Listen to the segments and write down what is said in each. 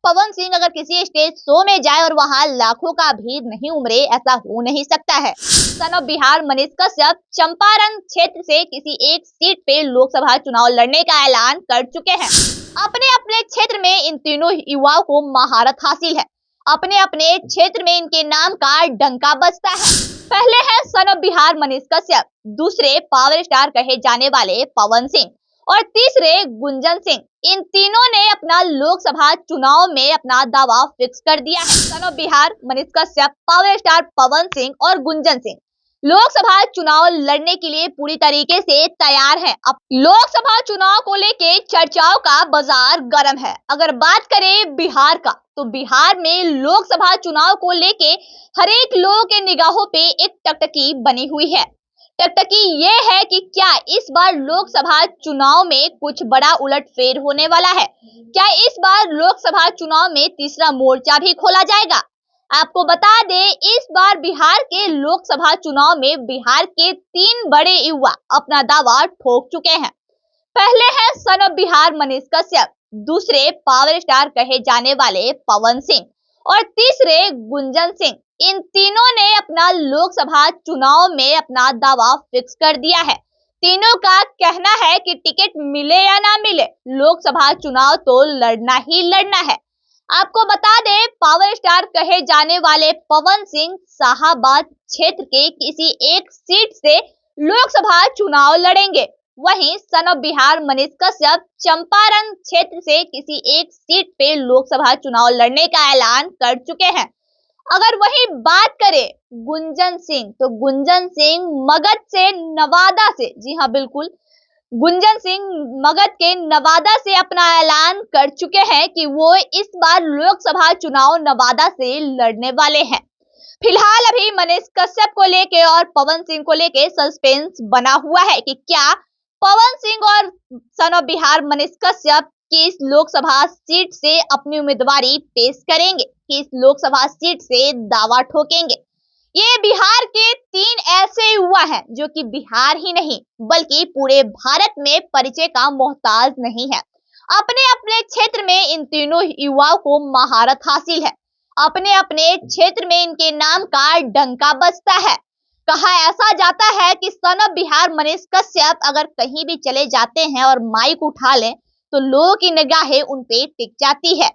पवन सिंह अगर किसी stage show में जाए और वहां लाखों का भीड़ नहीं उमड़े, ऐसा हो नहीं सकता है। सन ऑफ बिहार मनीष कश्यप चंपारण क्षेत्र से किसी एक सीट पे लोकसभा चुनाव लड़ने का ऐलान कर चुके हैं। अपने अपने क्षेत्र में इन तीनों युवाओं को महारत हासिल है। अपने अपने क्षेत्र में इनके नाम का डंका बजता है। पहले है सन ऑफ बिहार मनीष कश्यप, दूसरे पावर स्टार कहे जाने वाले पवन सिंह और तीसरे गुंजन सिंह। इन तीनों ने अपना लोकसभा चुनाव में अपना दावा फिक्स कर दिया है। Son of Bihar Manish Kashyap, power star Pawan Singh और गुंजन सिंह लोकसभा चुनाव लड़ने के लिए पूरी तरीके से तैयार हैं। अब लोकसभा चुनाव को लेके चर्चाओं का बाजार गर्म है। अगर बात करें बिहार का, तो बिहार में लोकसभा चुनाव को लेके हर एक लोगों के निगाहों पे एक टकटकी बनी हुई है। टकटकी ये है कि क्या इस बार लोकसभा चुनाव में कुछ बड़ा उलटफेर होने वाला है? क्या इस बार लोकसभा चुनाव में तीसरा मोर्चा भी खोला जाएगा? आपको बता दें, इस बार बिहार के लोकसभा चुनाव में बिहार के 3 बड़े युवा अपना दावा ठोक चुके हैं। पहले है सन ऑफ बिहार मनीष कश्यप, दूसरे पावर स्टार कहे जाने वाले पवन सिंह और तीसरे गुंजन सिंह। इन तीनों ने अपना लोकसभा चुनाव में अपना दावा फिक्स कर दिया है। तीनों का कहना है कि टिकट मिले या ना मिले, लोकसभा चुनाव तो लड़ना ही लड़ना है। आपको बता दें, पावर स्टार कहे जाने वाले पवन सिंह शाहाबाद क्षेत्र के किसी एक सीट से लोकसभा चुनाव लड़ेंगे। वहीं सन ऑफ बिहार मनीष कश्यप चंपारण क्षेत्र से किसी एक सीट पे लोकसभा चुनाव लड़ने का ऐलान कर चुके हैं। अगर वही बात करें गुंजन सिंह, तो गुंजन सिंह मगध से नवादा से, जी हाँ बिल्कुल, गुंजन सिंह मगध के नवादा से अपना ऐलान कर चुके हैं कि वो इस बार लोकसभा चुनाव नवादा से लड़ने वाले हैं। फिलहाल अभी मनीष कश्यप को लेके और पवन सिंह को लेके सस्पेंस बना हुआ है कि क्या पवन सिंह और सन ऑफ बिहार मनीष कश्यप की इस लोकसभा सीट से अपनी उम्मीदवारी पेश करेंगे, कि इस लोकसभा सीट से दावा ठोकेंगे। ये बिहार के 3 ऐसे युवा हैं जो कि बिहार ही नहीं बल्कि पूरे भारत में परिचय का मोहताज नहीं है। अपने अपने क्षेत्र में इन तीनों युवाओं को महारत हासिल है। अपने अपने क्षेत्र में इनके नाम का डंका बजता है। कहा ऐसा जाता है कि सन ऑफ बिहार मनीष कश्यप अगर कहीं भी चले जाते हैं और माइक उठा लें तो लोगों की निगाहें उन पे टिक जाती है।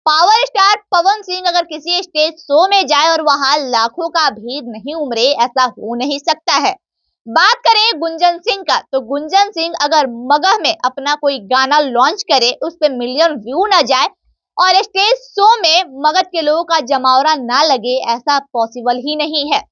पावर स्टार पवन सिंह अगर किसी स्टेज शो में जाए और वहां लाखों का भीड़ नहीं उमड़े, ऐसा हो नहीं सकता है। बात करें गुंजन सिंह का, तो गुंजन सिंह अगर मगध में अपना कोई गाना लॉन्च करे, उस पे मिलियन व्यू ना जाए और स्टेज शो में मगध के लोगों का जमावड़ा ना लगे, ऐसा पॉसिबल ही नहीं है।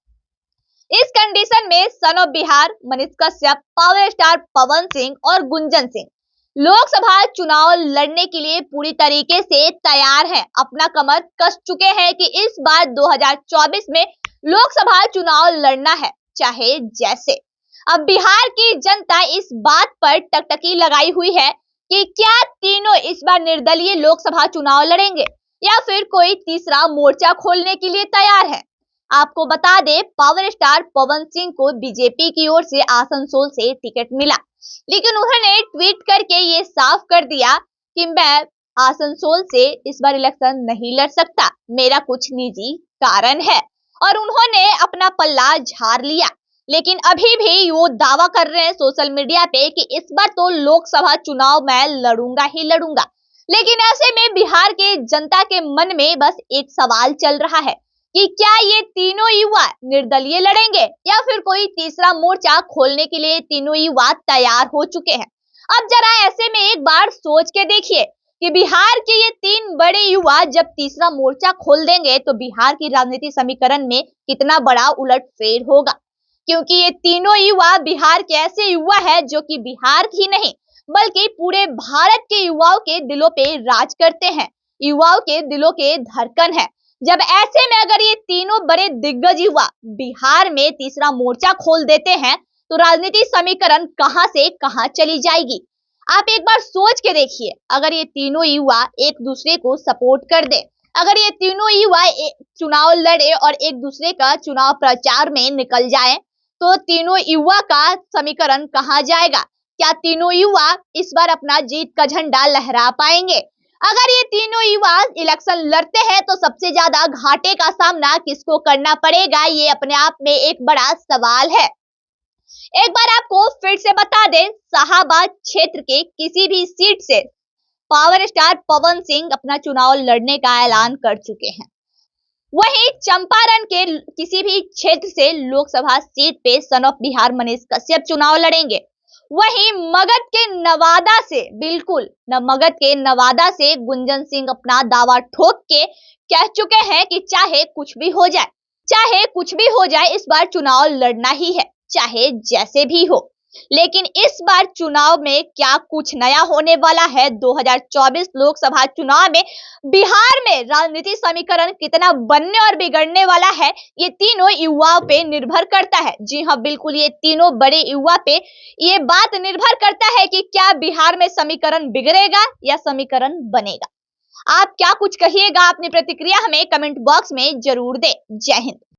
इस कंडीशन में son of Bihar Manish Kashyap, power star Pawan Singh और गुंजन सिंह लोकसभा चुनाव लड़ने के लिए पूरी तरीके से तैयार हैं। अपना कमर कस चुके हैं कि इस बार 2024 में लोकसभा चुनाव लड़ना है, चाहे जैसे। अब बिहार की जनता इस बात पर टकटकी लगाई हुई है कि क्या तीनों इस बार निर्दलीय लोकसभा चुनाव लड़ेंगे या फिर कोई तीसरा मोर्चा खोलने के लिए तैयार है। आपको बता दें, पावर स्टार पवन सिंह को बीजेपी की ओर से आसनसोल से टिकट मिला, लेकिन उन्होंने ट्वीट करके ये साफ कर दिया कि मैं आसनसोल से इस बार इलेक्शन नहीं लड़ सकता, मेरा कुछ निजी कारण है, और उन्होंने अपना पल्ला झाड़ लिया। लेकिन अभी भी वो दावा कर रहे हैं सोशल मीडिया पे कि इस बार तो लोकसभा चुनाव मैं लड़ूंगा ही लड़ूंगा। लेकिन ऐसे में बिहार के जनता के मन में बस एक सवाल चल रहा है कि क्या ये तीनों युवा निर्दलीय लड़ेंगे या फिर कोई तीसरा मोर्चा खोलने के लिए तीनों युवा तैयार हो चुके हैं। अब जरा ऐसे में एक बार सोच के देखिए कि बिहार के ये 3 बड़े युवा जब तीसरा मोर्चा खोल देंगे तो बिहार की राजनीति समीकरण में कितना बड़ा उलटफेर होगा, क्योंकि ये तीनों युवा बिहार के ऐसे युवा है जो कि बिहार ही नहीं बल्कि पूरे भारत के युवाओं के दिलों पे राज करते हैं, युवाओं के दिलों के धड़कन है। जब ऐसे में अगर ये तीनों बड़े दिग्गज युवा बिहार में तीसरा मोर्चा खोल देते हैं तो राजनीति समीकरण कहां से कहां चली जाएगी। आप एक बार सोच के देखिए, अगर ये तीनों युवा एक दूसरे को सपोर्ट कर दे, अगर ये तीनों युवा चुनाव लड़े और एक दूसरे का चुनाव प्रचार में निकल जाए तो तीनों युवा का समीकरण कहां जाएगा। क्या तीनों युवा इस बार अपना जीत का झंडा लहरा पाएंगे? अगर ये तीनों युवा इलेक्शन लड़ते हैं तो सबसे ज्यादा घाटे का सामना किसको करना पड़ेगा, ये अपने आप में एक बड़ा सवाल है। एक बार आपको फिर से बता दें, शाहाबाद क्षेत्र के किसी भी सीट से पावर स्टार पवन सिंह अपना चुनाव लड़ने का ऐलान कर चुके हैं। वहीं चंपारण के किसी भी क्षेत्र से लोकसभा सीट पे सन ऑफ बिहार मनीष कश्यप चुनाव लड़ेंगे। वहीं मगध के नवादा से गुंजन सिंह अपना दावा ठोक के कह चुके हैं कि चाहे कुछ भी हो जाए इस बार चुनाव लड़ना ही है, चाहे जैसे भी हो। लेकिन इस बार चुनाव में क्या कुछ नया होने वाला है? 2024 लोकसभा चुनाव में बिहार में राजनीतिक समीकरण कितना बनने और बिगड़ने वाला है, ये तीनों युवाओं पे निर्भर करता है। जी हाँ, बिल्कुल, ये तीनों बड़े युवा पे ये बात निर्भर करता है कि क्या बिहार में समीकरण बिगड़ेगा या समीकरण बनेगा। आप क्या कुछ कहिएगा? अपनी प्रतिक्रिया हमें कमेंट बॉक्स में जरूर दें। जय हिंद।